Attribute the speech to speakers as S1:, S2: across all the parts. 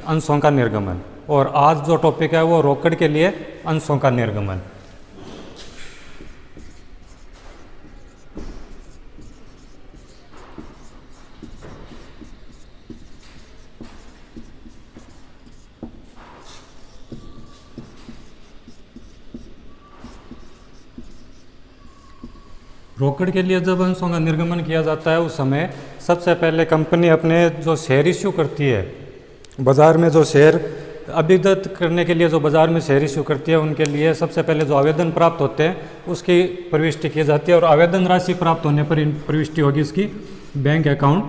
S1: अंशों का निर्गमन। और आज जो टॉपिक है वो रोकड़ के लिए अंशों का निर्गमन। रोकड़ के लिए जब अंशों का निर्गमन किया जाता है उस समय सबसे पहले कंपनी अपने जो शेयर इश्यू करती है, बाज़ार में जो शेयर अभिगत करने के लिए जो बाज़ार में शेयर इश्यू करती है, उनके लिए सबसे पहले जो आवेदन प्राप्त होते हैं उसकी प्रविष्टि की जाती है। और आवेदन राशि प्राप्त होने पर प्रविष्टि होगी इसकी bank account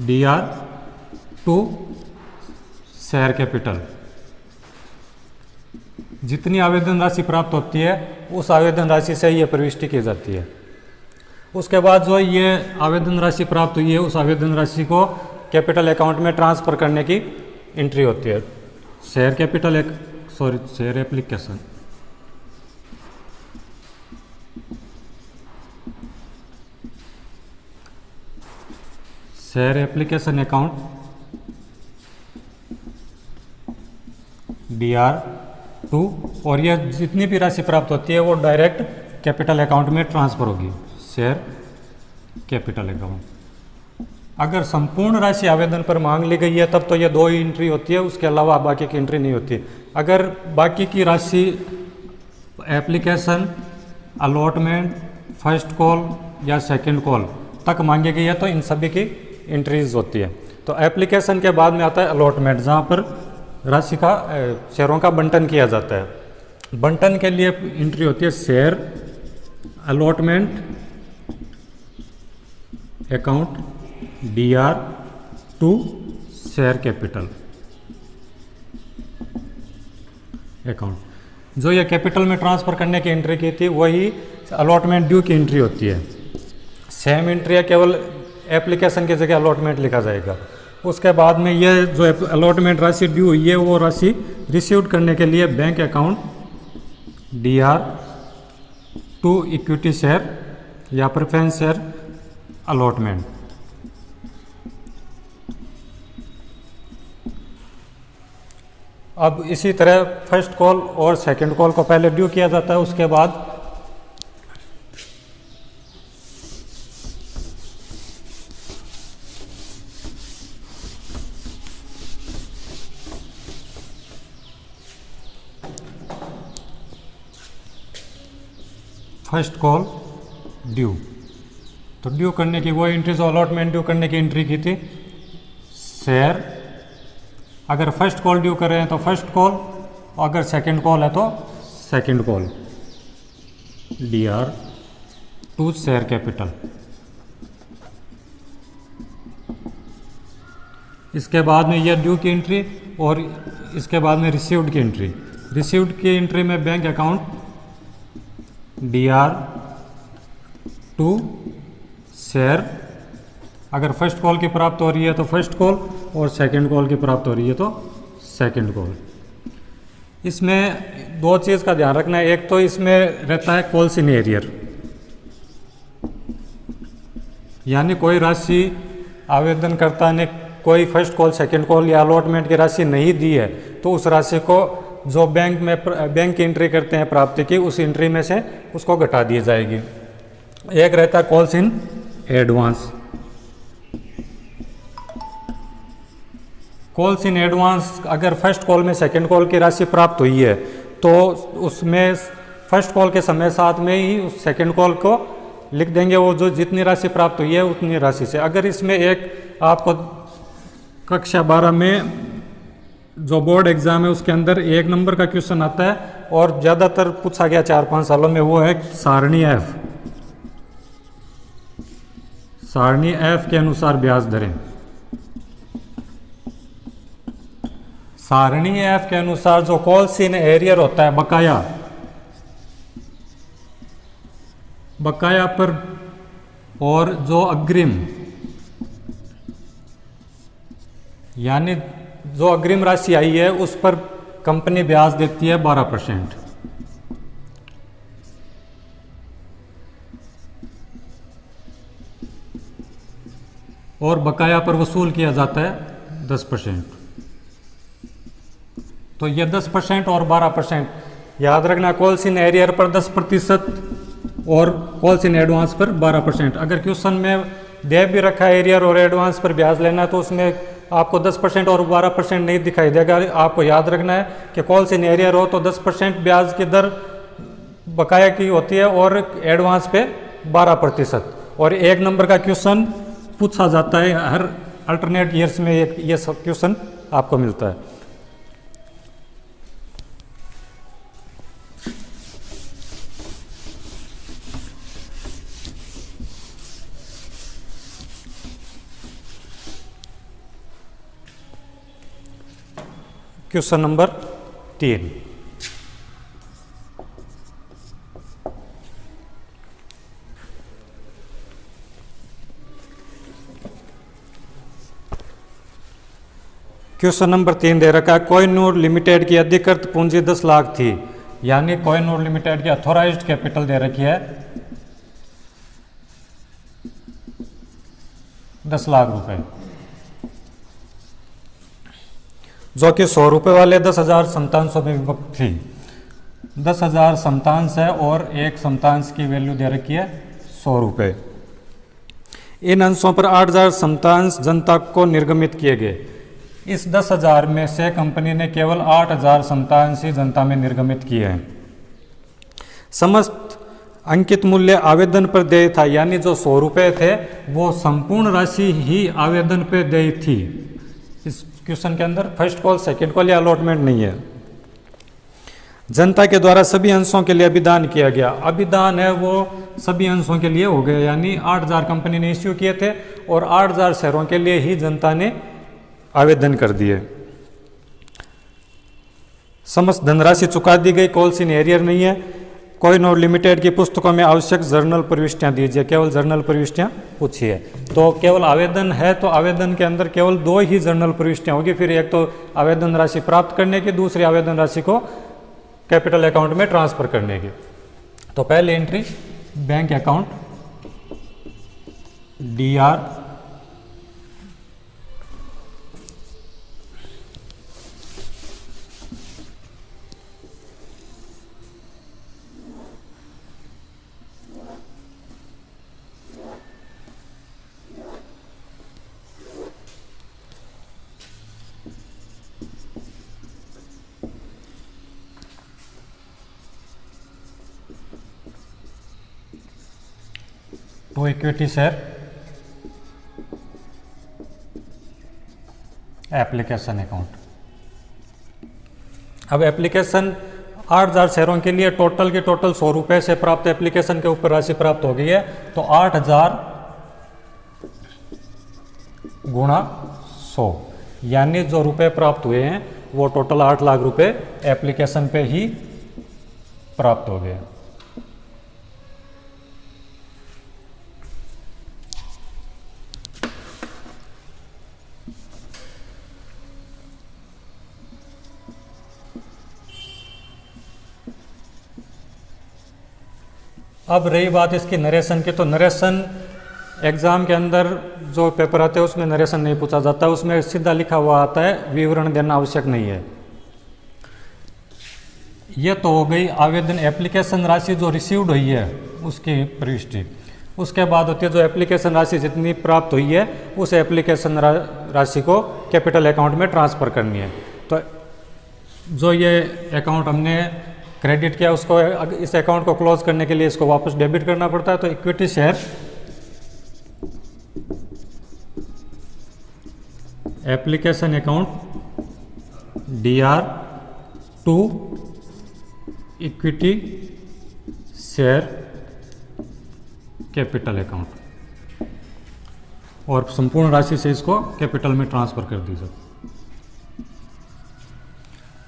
S1: DR-2 share capital. जितनी आवेदन राशि प्राप्त होती है उस आवेदन राशि से ये प्रविष्टि की जाती है। उसके बाद जो ये आवेदन राशि प्राप्त हुई है उस आवेदन राशि को कैपिटल अकाउंट में ट्रांसफ़र करने की एंट्री होती है। Share capital share application, share application account DR-2, और यह जितनी भी राशि प्राप्त होती है वो डायरेक्ट कैपिटल अकाउंट में ट्रांसफ़र होगी, शेयर कैपिटल अकाउंट। अगर संपूर्ण राशि आवेदन पर मांग ली गई है तब तो ये 2 ही एंट्री होती है, उसके अलावा बाकी की एंट्री नहीं होती। अगर बाकी की राशि एप्लीकेशन, अलॉटमेंट, फर्स्ट कॉल या सेकंड कॉल तक मांगी गई है तो इन सभी की एंट्रीज होती है। तो एप्लीकेशन के बाद में आता है अलॉटमेंट, जहाँ पर राशि का शेयरों का बंटन किया जाता है। बंटन के लिए एंट्री होती है share allotment account DR-2 share capital account. जो ये कैपिटल में ट्रांसफ़र करने की एंट्री की थी वही अलॉटमेंट ड्यू की एंट्री होती है। सेम एंट्री है, केवल एप्लीकेशन की जगह अलॉटमेंट लिखा जाएगा। उसके बाद में ये जो अलॉटमेंट राशि ड्यू हुई है वो राशि रिसीव्ड करने के लिए bank account DR-2 equity share या प्रेफरेंस शेयर अलॉटमेंट। अब इसी तरह फर्स्ट कॉल और सेकंड कॉल को पहले ड्यू किया जाता है, उसके बाद फर्स्ट कॉल ड्यू। तो ड्यू करने की वो एंट्री जो अलॉटमेंट ड्यू करने की एंट्री की थी, शेयर अगर फर्स्ट कॉल ड्यू कर रहे हैं तो फर्स्ट कॉल, और अगर सेकंड कॉल है तो second call DR-2 share capital. इसके बाद में यह ड्यू की एंट्री और इसके बाद में रिसीव्ड की एंट्री। रिसीव्ड की एंट्री में बैंक अकाउंट DR-2 शेयर, अगर फर्स्ट कॉल की प्राप्त हो रही है तो फर्स्ट कॉल और सेकंड कॉल की प्राप्त हो रही है तो सेकंड कॉल। इसमें 2 चीज़ का ध्यान रखना है। एक तो इसमें रहता है कॉल्स इन एरियर, यानी कोई राशि आवेदनकर्ता ने कोई फर्स्ट कॉल, सेकंड कॉल या अलॉटमेंट की राशि नहीं दी है तो उस राशि को जो बैंक की एंट्री करते हैं प्राप्ति की, उस एंट्री में से उसको घटा दी जाएगी। एक रहता है calls in advance. Calls in advance, अगर फर्स्ट कॉल में सेकंड कॉल की राशि प्राप्त हुई है तो उसमें फर्स्ट कॉल के समय साथ में ही उस सेकंड कॉल को लिख देंगे, वो जो जितनी राशि प्राप्त हुई है उतनी राशि से। अगर इसमें एक आपको कक्षा 12 में जो बोर्ड एग्ज़ाम है उसके अंदर 1 नंबर का क्वेश्चन आता है और ज़्यादातर पूछा गया 4-5 सालों में, वो है सारणी F। सारणी F के अनुसार ब्याज दरें। सारणी F के अनुसार जो कॉल्स इन एरियर होता है, बकाया पर और जो अग्रिम, यानी जो अग्रिम राशि आई है उस पर कंपनी ब्याज देती है 12%। और बकाया पर वसूल किया जाता है 10%। तो ये 10% और 12%, याद रखना कॉल्स इन एरियर पर 10% और कॉल्स इन एडवांस पर 12%। अगर क्वेश्चन में दे भी रखा है एरियर और एडवांस पर ब्याज लेना है तो उसमें आपको 10% और 12% नहीं दिखाई देगा। आपको याद रखना है कि कॉल्स इन एरियर हो तो 10% ब्याज की दर बकाया की होती है और एडवांस पे 12%। और 1 नंबर का क्वेश्चन पूछा जाता है हर अल्टरनेट ईयर्स में, ये सब क्वेश्चन आपको मिलता है। क्वेश्चन नंबर 3, क्वेश्चन नंबर 3 दे रखा है कोहिनूर लिमिटेड की अधिकृत पूंजी 10 लाख थी, यानी कोहिनूर लिमिटेड की अथॉराइज्ड कैपिटल दे रखी है 10 लाख रुपए, जो कि 100 रुपये वाले 10,000 समतांशों में विभक्त थी। 10,000 समतांश है और एक समतांश की वैल्यू दे रखी है 100 रुपये। इन अंशों पर 8,000 समतांश जनता को निर्गमित किए गए। इस 10,000 में से कंपनी ने केवल 8,000 समतांश ही जनता में निर्गमित किए हैं। समस्त अंकित मूल्य आवेदन पर देय था, यानी जो 100 रुपये थे वो संपूर्ण राशि ही आवेदन पे देय थी। इस क्वेश्चन के अंदर फर्स्ट कॉल सेकंड कॉल या अलॉटमेंट नहीं है। जनता के द्वारा सभी अंशों के लिए अभिदान किया गया। अभिदान है वो सभी अंशों के लिए हो गए, यानी 8,000 कंपनी ने इश्यू किए थे और 8,000 शेयरों के लिए ही जनता ने आवेदन कर दिए। समस्त धनराशि चुका दी गई, कॉल्स इन एरियर नहीं है। कोहिनूर लिमिटेड की पुस्तकों में आवश्यक जर्नल प्रविष्टियां दीजिए, केवल जर्नल प्रविष्टियां पूछी है। तो केवल आवेदन है तो आवेदन के अंदर केवल 2 ही जर्नल प्रविष्टियां होगी, फिर एक तो आवेदन राशि प्राप्त करने की, दूसरी आवेदन राशि को कैपिटल अकाउंट में ट्रांसफर करने की। तो पहली entry bank account DR to equity share application account. अब एप्लीकेशन 8,000 शेयरों के लिए टोटल की टोटल 100 रुपये से प्राप्त एप्लीकेशन के ऊपर राशि प्राप्त हो गई है। तो 8,000 गुणा 100, यानी जो रुपए प्राप्त हुए हैं वो टोटल 8 लाख रुपए एप्लीकेशन पे ही प्राप्त हो गए। अब रही बात इसकी नरेशन की, तो नरेशन एग्ज़ाम के अंदर जो पेपर आते हैं उसमें नरेशन नहीं पूछा जाता, उसमें सीधा लिखा हुआ आता है, विवरण देना आवश्यक नहीं है। ये तो हो गई आवेदन एप्लीकेशन राशि जो रिसीव्ड हुई है उसकी प्रविष्टि। उसके बाद होती है जो एप्लीकेशन राशि जितनी प्राप्त हुई है उस एप्लीकेशन राशि को कैपिटल अकाउंट में ट्रांसफ़र करनी है। तो जो ये अकाउंट हमने क्रेडिट किया उसको, इस अकाउंट को क्लोज करने के लिए इसको वापस डेबिट करना पड़ता है। तो equity share application account DR to equity share capital account, और संपूर्ण राशि से इसको कैपिटल में ट्रांसफर कर दीजिए।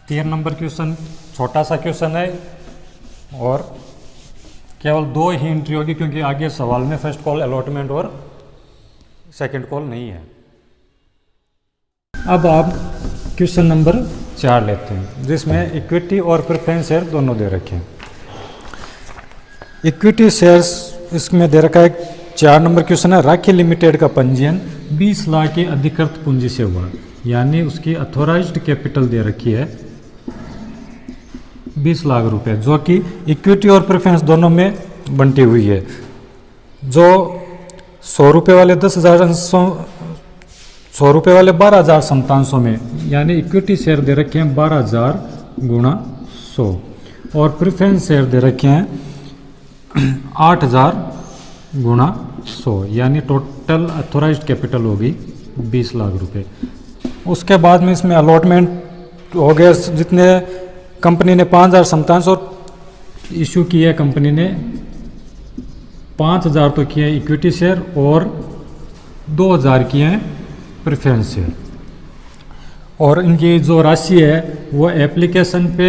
S1: 3 नंबर क्वेश्चन छोटा सा क्वेश्चन है और केवल 2 ही एंट्री होगी, क्योंकि आगे सवाल में फर्स्ट कॉल अलॉटमेंट और सेकंड कॉल नहीं है। अब आप क्वेश्चन नंबर 4 लेते हैं, जिसमें इक्विटी और प्रेफरेंस शेयर दोनों दे रखे हैं। इक्विटी शेयर्स इसमें दे रखा है 4 नंबर क्वेश्चन है, राखी लिमिटेड का पंजीयन 20 लाख की अधिकृत पूंजी से हुआ, यानी उसकी अथॉराइज्ड कैपिटल दे रखी है 20 लाख रुपए, जो कि इक्विटी और प्रेफरेंस दोनों में बंटी हुई है। जो 100 रुपये वाले 10,000 अंशों, 100 रुपये वाले 12,000 समतांशों में, यानी इक्विटी शेयर दे रखे हैं 12,000 गुणा 100 और प्रेफरेंस शेयर दे रखे हैं 8,000 गुणा 100, यानी टोटल अथोराइज्ड कैपिटल होगी 20 लाख रुपए। उसके बाद में इसमें अलॉटमेंट हो गया, जितने कंपनी ने 5,000 समतांश और इशू किया है, कंपनी ने 5,000 तो किए हैं इक्विटी शेयर और 2,000 किए हैं प्रेफरेंस शेयर। और इनकी जो राशि है वो एप्लीकेशन पे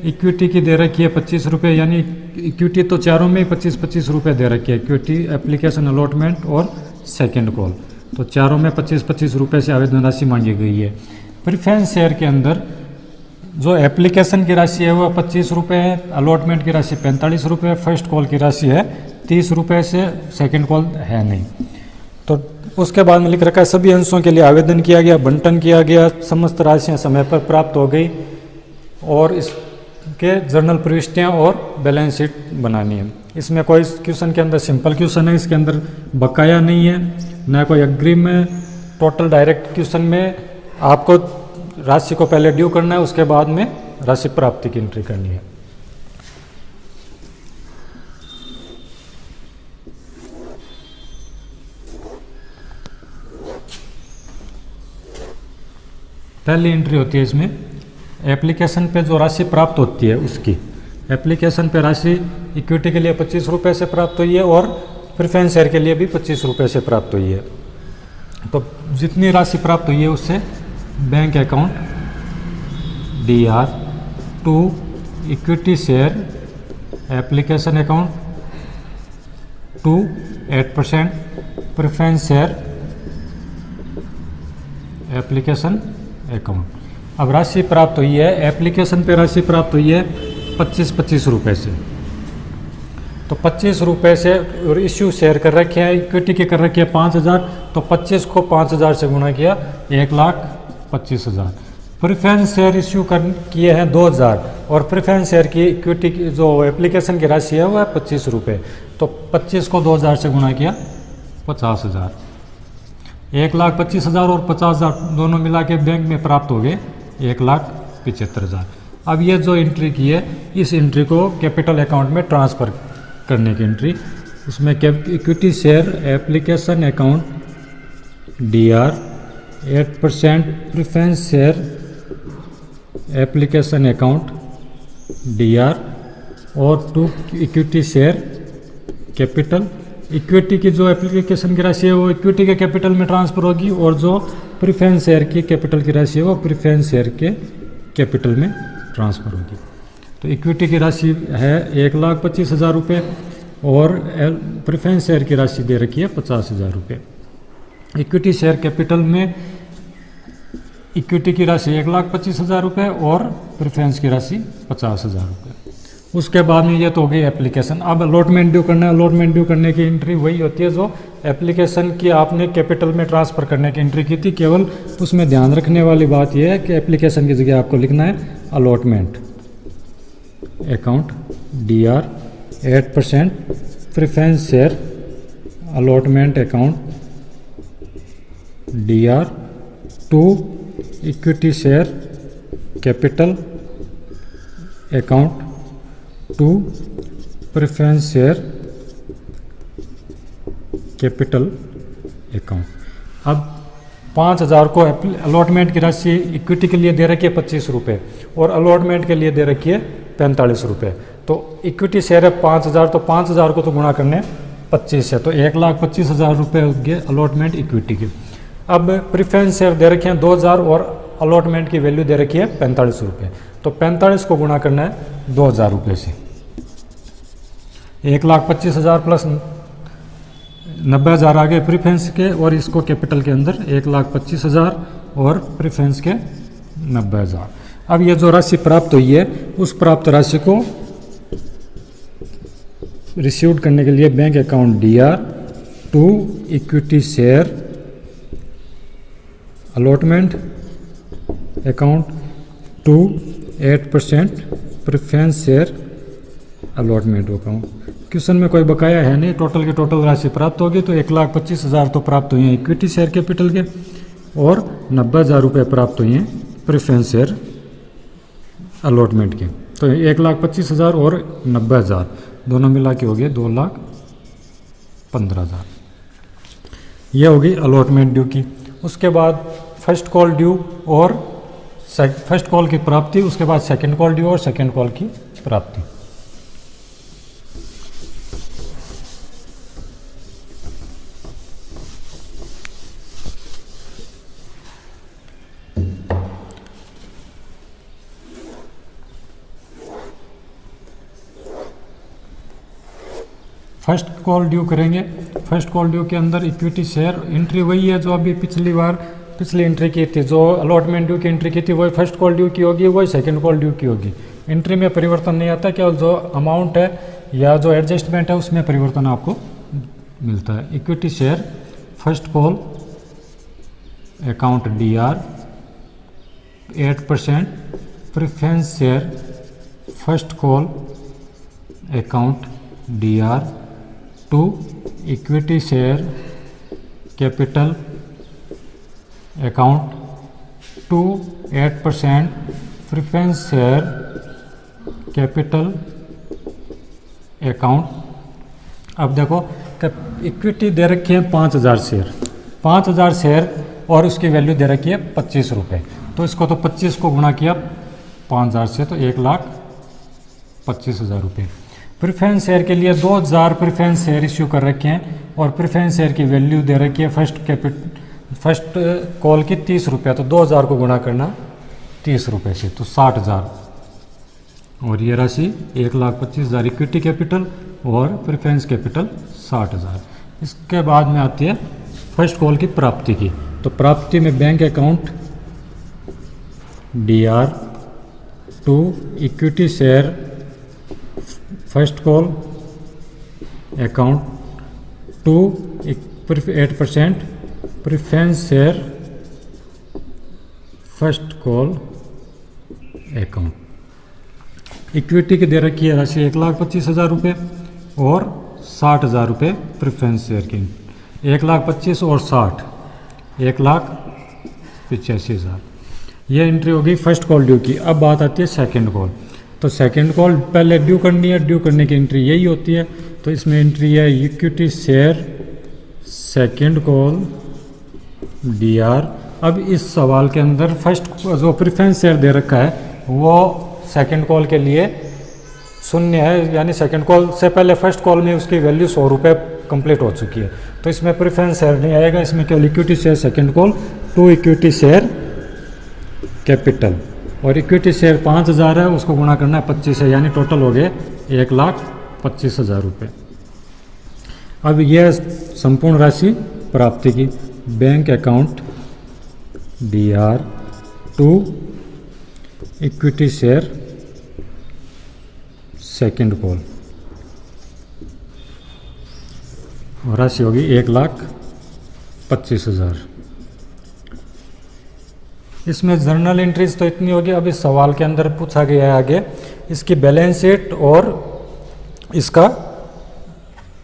S1: इक्विटी की दे रखी है 25 रुपये, यानी इक्विटी तो चारों में ही 25-25 रुपये दे रखी है, इक्विटी, एप्लीकेशन, अलॉटमेंट और सेकंड कॉल, तो चारों में 25-25 रुपये से आवेदन राशि मांगी गई है। प्रेफरेंस शेयर के अंदर जो एप्लीकेशन की राशि है वो 25 रुपये है, अलॉटमेंट की राशि 45 रुपये, फर्स्ट कॉल की राशि है 30 रुपये से, सेकंड कॉल है नहीं। तो उसके बाद में लिख रखा है सभी अंशों के लिए आवेदन किया गया, बंटन किया गया, समस्त राशियां समय पर प्राप्त हो गई और इसके जर्नल प्रविष्टियां और बैलेंस शीट बनानी है। इसमें कोई क्वेश्चन के अंदर सिंपल क्वेश्चन है, इसके अंदर बकाया नहीं है, न कोई अग्रिम, टोटल डायरेक्ट क्वेश्चन में आपको राशि को पहले ड्यू करना है, उसके बाद में राशि प्राप्ति की एंट्री करनी है। पहली एंट्री होती है इसमें एप्लीकेशन पे जो राशि प्राप्त होती है उसकी, एप्लीकेशन पे राशि इक्विटी के लिए 25 रुपये से प्राप्त हुई है और प्रेफरेंस शेयर के लिए भी 25 रुपये से प्राप्त हुई है। तो जितनी राशि प्राप्त हुई है उससे bank account DR to equity share application account to 8% preference share application account. अब राशि प्राप्त हुई है, एप्लीकेशन पे राशि प्राप्त हुई है 25-25 रुपये से, तो 25 रुपये से, और इश्यू शेयर कर रखे हैं, इक्विटी के कर रखे हैं 5,000, तो 25 को 5,000 से गुणा किया 1,25,000। प्रेफरेंस शेयर इश्यू किए हैं 2,000 और प्रेफरेंस शेयर की इक्विटी की जो एप्लीकेशन की राशि है वो है 25 रुपये, तो 25 को 2,000 से गुणा किया 50,000। 1,25,000 और 50,000 दोनों मिला के बैंक में प्राप्त हो गए 1,75,000। अब ये जो एंट्री की है इस एंट्री को कैपिटल अकाउंट में ट्रांसफ़र करने की एंट्री, इसमें equity share application account DR 8% preference share application account DR और to equity share capital, equity की जो एप्लीकेशन की राशि है वो इक्विटी के कैपिटल में ट्रांसफ़र होगी और जो प्रेफरेंस शेयर की कैपिटल की राशि है वो प्रेफरेंस शेयर के कैपिटल में ट्रांसफ़र होगी। तो इक्विटी की राशि है 1,25,000 रुपये और प्रेफरेंस शेयर की राशि दे रखी है 50,000 रुपये। इक्विटी शेयर कैपिटल में इक्विटी की राशि 1,25,000 रुपये और प्रेफरेंस की राशि 50,000 रुपये। उसके बाद में ये तो हो गई एप्लीकेशन। अब अलॉटमेंट ड्यू करना है, अलॉटमेंट ड्यू करने की एंट्री वही होती है जो एप्लीकेशन की आपने कैपिटल में ट्रांसफ़र करने की एंट्री की थी, केवल उसमें ध्यान रखने वाली बात यह है कि एप्लीकेशन की जगह आपको लिखना है allotment account DR 8% preference share allotment account DR to equity share capital account to preference share capital account. अब 5,000 को अलॉटमेंट की राशि इक्विटी के लिए दे रखी है 25 रुपये और अलॉटमेंट के लिए दे रखी है 45 रुपये। तो इक्विटी शेयर है 5,000, तो 5,000 को तो गुणा करने 25 है, तो 1,25,000 रुपये हो गए अलॉटमेंट इक्विटी की। अब प्रेफरेंस शेयर दे रखे हैं 2,000 और अलॉटमेंट की वैल्यू दे रखी है 45 रुपये, तो 45 को गुणा करना है 2,000 रुपये से। 1,25,000 प्लस 90,000 आ गए प्रेफरेंस के और इसको कैपिटल के अंदर 1,25,000 और प्रेफरेंस के 90,000। अब ये जो राशि प्राप्त हुई है उस प्राप्त राशि को रिसीव्ड करने के लिए bank account DR to equity share allotment account to 8% preference share allotment account. Question में कोई बकाया है नहीं, टोटल की टोटल राशि प्राप्त होगी तो 1,25,000 तो प्राप्त हुई हैं इक्विटी शेयर कैपिटल के और 90,000 रुपये प्राप्त हुए हैं प्रेफरेंस शेयर अलॉटमेंट के। तो 1,25,000 और 90,000 दोनों मिला के हो गए 2,15,000। यह होगी अलॉटमेंट ड्यू की। उसके बाद फर्स्ट कॉल ड्यू और फर्स्ट कॉल की प्राप्ति, उसके बाद सेकंड कॉल ड्यू और सेकंड कॉल की प्राप्ति। फर्स्ट कॉल ड्यू करेंगे। फर्स्ट कॉल ड्यू के अंदर इक्विटी शेयर एंट्री वही है जो अभी पिछली एंट्री की थी, जो अलॉटमेंट ड्यू की एंट्री की थी वही फर्स्ट कॉल ड्यू की होगी, वही सेकंड कॉल ड्यू की होगी। एंट्री में परिवर्तन नहीं आता, केवल जो अमाउंट है या जो एडजस्टमेंट है उसमें परिवर्तन आपको मिलता है। Equity share first call account DR 8%, preference share first call account DR 2, equity share capital account 2 8%, preference share capital account. अब देखो इक्विटी दे रखी है 5,000 शेयर, 5,000 शेयर और उसकी वैल्यू दे रखी है 25 रुपये। तो इसको तो 25 को गुणा किया 5,000 से तो 1,25,000 रुपये। प्रेफरेंस शेयर के लिए 2,000 प्रेफरेंस शेयर इश्यू कर रखे हैं और प्रेफरेंस शेयर की वैल्यू दे रखी है फर्स्ट कॉल की 30 रुपये। तो 2,000 को गुणा करना 30 रुपये से तो 60,000 और ये राशि 1,25,000 इक्विटी कैपिटल और प्रेफरेंस कैपिटल 60,000। इसके बाद में आती है फर्स्ट कॉल की प्राप्ति की। तो प्राप्ति में bank account DR 2, equity share first call account 2 8%, preference share first call account. Equity की दे रखी है राशि 1,25,000 रुपये और 60,000 रुपये प्रेफरेंस शेयर की। 1,25,000 और 60 1,85,000। ये एंट्री होगी फर्स्ट कॉल ड्यू की। अब बात आती है सेकंड कॉल। तो सेकंड कॉल पहले ड्यू करनी है, ड्यू करने की एंट्री यही होती है। तो इसमें एंट्री है equity share second call DR। अब इस सवाल के अंदर फर्स्ट जो प्रेफरेंस शेयर दे रखा है वो सेकंड कॉल के लिए शून्य है, यानी सेकंड कॉल से पहले फर्स्ट कॉल में उसकी वैल्यू 100 रुपये कंप्लीट हो चुकी है। तो इसमें प्रेफरेंस शेयर नहीं आएगा, इसमें केवल equity share second call 2 equity share capital और इक्विटी शेयर 5,000 है, उसको गुणा करना है 25 से, यानी टोटल हो गए 1,25,000 रुपये। अब यह संपूर्ण राशि प्राप्ति की। Bank account DR 2, equity share second call और राशि होगी 1,25,000। इसमें जर्नल एंट्रीज तो इतनी होगी। अब इस सवाल के अंदर पूछा गया है आगे इसकी बैलेंस शीट और इसका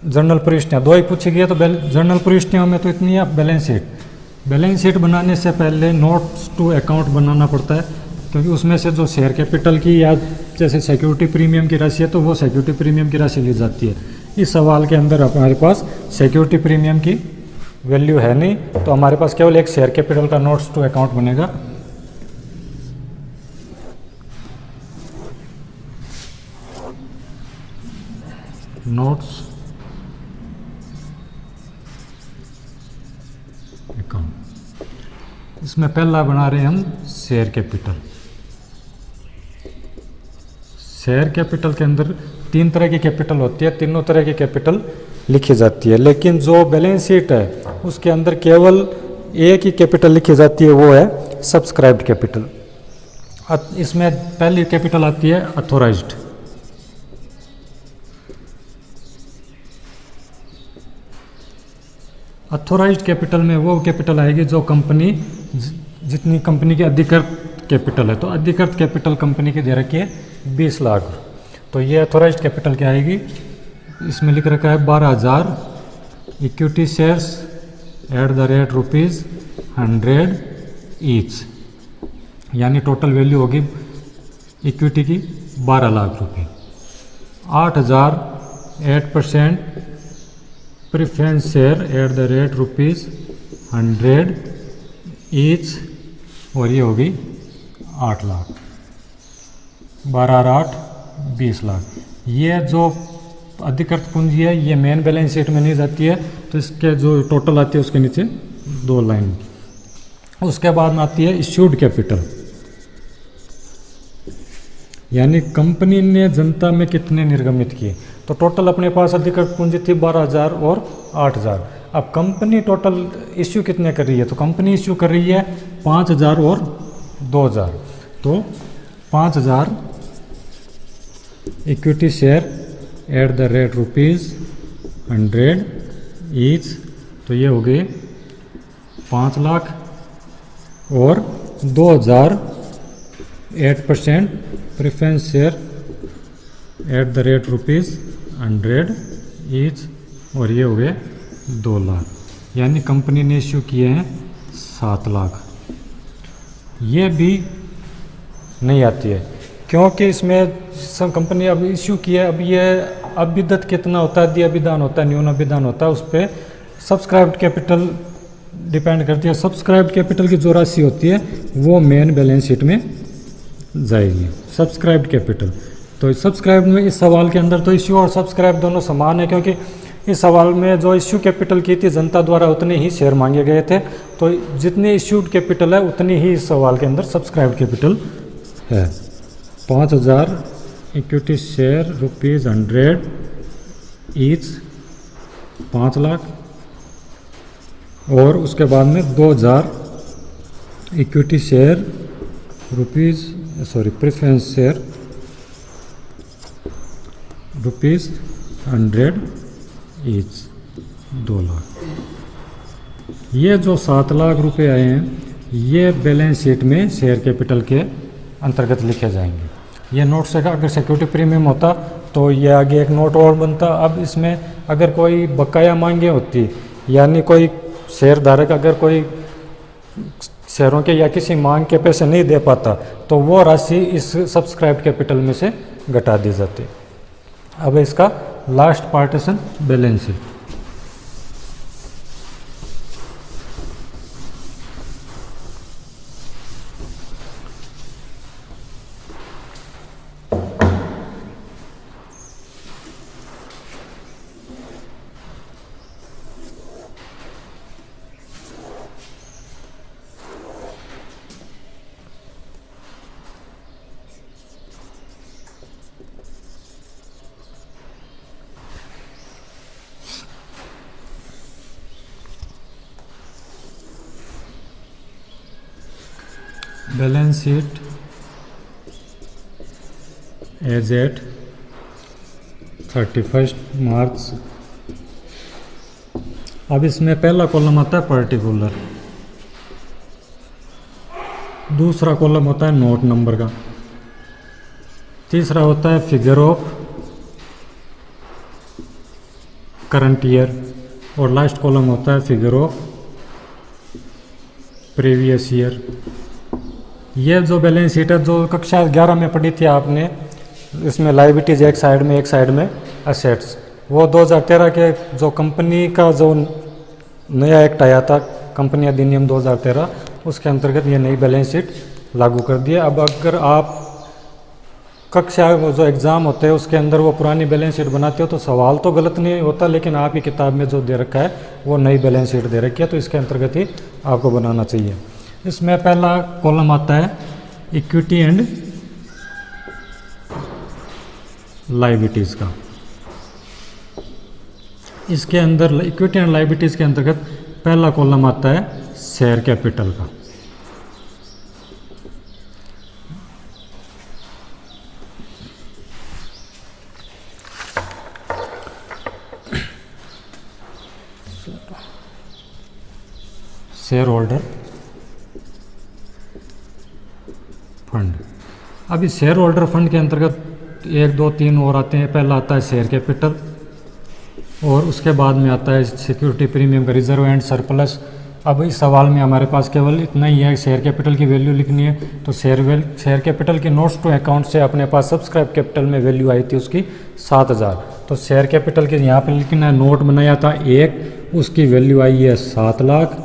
S1: जर्नल प्रविष्टियाँ, दो ही पूछी गई है। तो जर्नल प्रविष्टियों में तो इतनी है। बैलेंस शीट बनाने से पहले नोट्स टू अकाउंट बनाना पड़ता है, क्योंकि उसमें से जो शेयर कैपिटल की या जैसे सिक्योरिटी प्रीमियम की राशि है तो वो सिक्योरिटी प्रीमियम की राशि ली जाती है। इस सवाल के अंदर हमारे पास सिक्योरिटी प्रीमियम की वैल्यू है नहीं, तो हमारे पास केवल एक शेयर कैपिटल का नोट्स टू अकाउंट बनेगा। नोट्स अकाउंट, इसमें पहला बना रहे हैं हम शेयर कैपिटल। शेयर कैपिटल के अंदर 3 तरह की कैपिटल होती है, तीनों तरह की कैपिटल लिखी जाती है, लेकिन जो बैलेंस शीट है उसके अंदर केवल एक ही कैपिटल लिखी जाती है, वो है सब्सक्राइब्ड कैपिटल। इसमें पहली कैपिटल आती है अथोराइज्ड। अथोराइज्ड कैपिटल में वो कैपिटल आएगी जो कंपनी, जितनी कंपनी की अधिकृत कैपिटल है। तो अधिकृत कैपिटल कंपनी की दे रखी है 20 लाख। तो ये अथोराइज्ड कैपिटल क्या आएगी, इसमें लिख रखा है 12,000 equity shares at the rate ₹100 each, यानी टोटल वैल्यू होगी इक्विटी की 12 लाख रुपये। 8,000 8% preference share at the rate ₹100 each, और ये होगी 8 लाख। 12 और 8 20 लाख। ये जो अधिकृत पूंजी है ये मेन बैलेंस शीट में नहीं जाती है, तो इसके जो टोटल आती है उसके नीचे 2 लाइन। उसके बाद में आती है इश्यूड कैपिटल, यानी कंपनी ने जनता में कितने निर्गमित किए। तो टोटल अपने पास अधिकृत पूंजी थी 12,000 और 8,000। अब कंपनी टोटल इश्यू कितने कर रही है, तो कंपनी इश्यू कर रही है 5,000 और 2,000। तो 5,000 equity share at the rate ₹100 each, तो ये हो गए 5 लाख, और 2,000 8% preference share at the rate ₹100 each, और ये हो गए 2 लाख। यानी कंपनी ने इश्यू किए हैं 7 लाख। ये भी नहीं आती है क्योंकि इसमें कंपनी अब इश्यू किया, अब ये अभिदत कितना होता है, दिया अभिदान होता है, न्यून अभिदान होता है, उस पर सब्सक्राइब्ड कैपिटल डिपेंड करती है। सब्सक्राइब्ड कैपिटल की जो राशि होती है वो मेन बैलेंस शीट में जाएगी, सब्सक्राइब्ड कैपिटल। तो सब्सक्राइब में इस सवाल के अंदर तो इश्यू और सब्सक्राइब दोनों समान है, क्योंकि इस सवाल में जो इश्यू कैपिटल की थी जनता द्वारा उतने ही शेयर मांगे गए थे, तो जितने इश्यूड कैपिटल है उतनी ही इस सवाल के अंदर सब्सक्राइब्ड कैपिटल है। 5,000 इक्विटी शेयर ₹100 ईच, 5 लाख, और उसके बाद में 2,000 equity share preference share ₹100 each, 2 lakh. ये जो 7 लाख रुपए आए हैं ये बैलेंस शीट में शेयर कैपिटल के अंतर्गत लिखे जाएंगे। ये नोट से अगर सिक्योरिटी प्रीमियम होता तो ये आगे एक नोट और बनता। अब इसमें अगर कोई बकाया मांगे होती, यानी कोई शेयर धारक अगर कोई शेयरों के या किसी मांग के पैसे नहीं दे पाता तो वो राशि इस सब्सक्राइब कैपिटल में से घटा दी जाती। अब इसका last partition balance sheet. Balance sheet as at 31 March. अब इसमें पहला कॉलम आता है पर्टिकुलर, दूसरा कॉलम होता है नोट नंबर का, तीसरा होता है फिगर ऑफ करंट ईयर, और लास्ट कॉलम होता है फिगर ऑफ प्रीवियस ईयर। ये जो बैलेंस शीट है जो कक्षा 11 में पढ़ी थी आपने, इसमें लायबिलिटीज एक साइड में असेट्स, वो 2013 के जो कंपनी का जो नया एक्ट आया था कंपनी अधिनियम 2013, उसके अंतर्गत ये नई बैलेंस शीट लागू कर दिया। अब अगर आप कक्षा वो जो एग्ज़ाम होते हैं उसके अंदर वो पुरानी बैलेंस शीट बनाते हो तो सवाल तो गलत नहीं होता, लेकिन आप ही किताब में जो दे रखा है वो नई बैलेंस शीट दे रखी है, तो इसके अंतर्गत ही आपको बनाना चाहिए। इसमें पहला कॉलम आता है इक्विटी एंड लायबिलिटीज़ का। इसके अंदर इक्विटी एंड लायबिलिटीज़ के अंतर्गत पहला कॉलम आता है शेयर कैपिटल का। Share holder fund. अभी शेयर होल्डर फंड के अंतर्गत 1 2 3 और आते हैं। पहला आता है शेयर कैपिटल और उसके बाद में आता है सिक्योरिटी प्रीमियम का रिजर्व एंड सरप्लस। अब इस सवाल में हमारे पास केवल इतना ही है, शेयर कैपिटल की वैल्यू लिखनी है। तो शेयर कैपिटल की नोट्स टू अकाउंट से अपने पास सब्सक्राइब कैपिटल में वैल्यू आई थी उसकी 7000। तो शेयर कैपिटल के यहाँ पर लिखना है, नोट बनाया था 1, उसकी वैल्यू आई है 7 लाख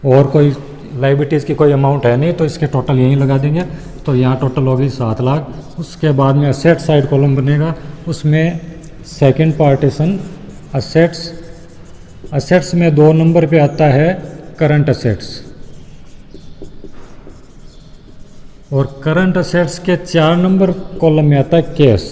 S1: और कोई लाइबिलिटीज़ की कोई अमाउंट है नहीं, तो इसके टोटल यहीं लगा देंगे। तो यहाँ टोटल होगी 7 लाख। उसके बाद में असेट साइड कॉलम बनेगा, उसमें सेकंड पार्टीशन असेट्स में 2 नंबर पे आता है करंट असेट्स और करंट असेट्स के 4 नंबर कॉलम में आता है कैश।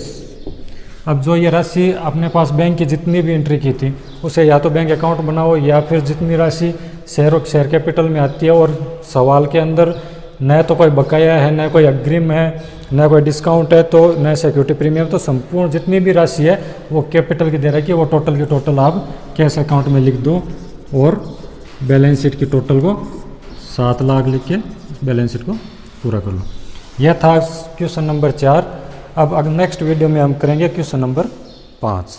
S1: अब जो ये राशि अपने पास बैंक की जितनी भी एंट्री की थी उसे या तो बैंक अकाउंट बनाओ या फिर जितनी राशि शेयर कैपिटल में आती है और सवाल के अंदर न तो कोई बकाया है, न कोई अग्रिम है, न कोई डिस्काउंट है, तो न सिक्योरिटी प्रीमियम, तो संपूर्ण जितनी भी राशि है वो कैपिटल की दे रखी है, वो टोटल की टोटल आप कैश अकाउंट में लिख दो और बैलेंस शीट की टोटल को 7 लाख लिख के बैलेंस शीट को पूरा कर लो। यह था क्वेश्चन नंबर 4। अब नेक्स्ट वीडियो में हम करेंगे क्वेश्चन नंबर 5।